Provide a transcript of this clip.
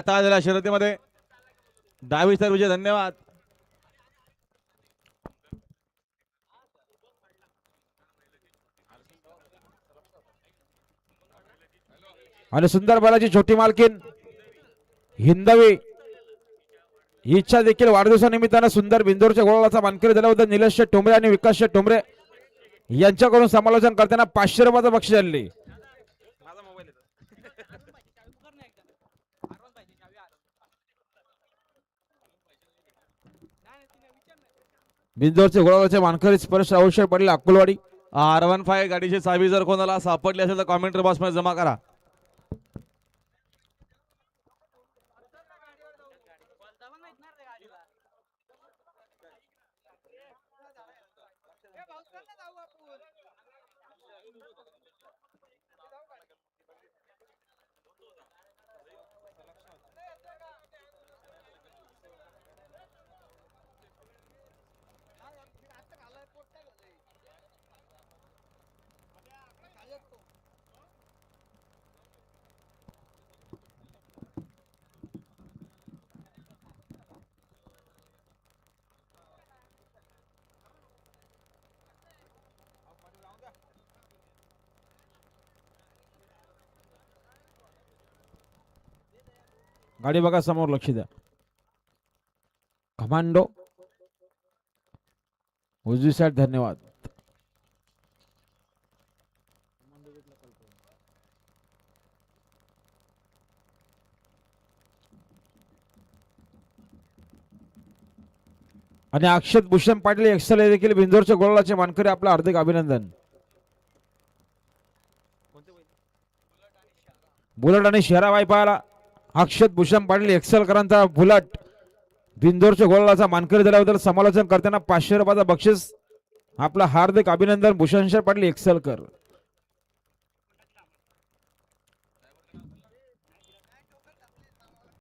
आता आलेल्या शर्यतीमध्ये 10वी सर विजय धन्यवाद. आणि सुंदर बालाची छोटी मालकीन हिंदवी इच्छा देखील वाढदिवसानिमित्तानं सुंदर बिंदूरच्या गोळाचा मानकरी दिल्याबद्दल निलेश शेठ टोंबरे आणि विकास शेठ टोंबरे यांच्याकडून समालोचन करताना 500 रुपयाचं बक्षीस आणले. बिंदूरचे गोळाचे मानकरी स्पर्श अवश्य पडले अक्कलवाडी. R15 गाडीची चावी जर कोणाला सापडली असेल तर कॉमेंट बॉक्स मध्ये जमा करा. गाडी बघा समोर, लक्ष द्या. कमांडो उजवी साईड धन्यवाद. आणि अक्षत भूषण पाटील एक्सल देखील बिंदूरच्या गोळाचे मानकरी आपलं हार्दिक अभिनंदन. बुलट आणि शहरा वायपाला अक्षत भूषण पाटील एक्सलकरांचा बुलट बिंदूरच्या गोळाचा मानकरी दिल्याबद्दल समालोचन करताना 500 रुपयाचं बक्षीस आपलं हार्दिक अभिनंदन भूषण पाटील एक्सलकर.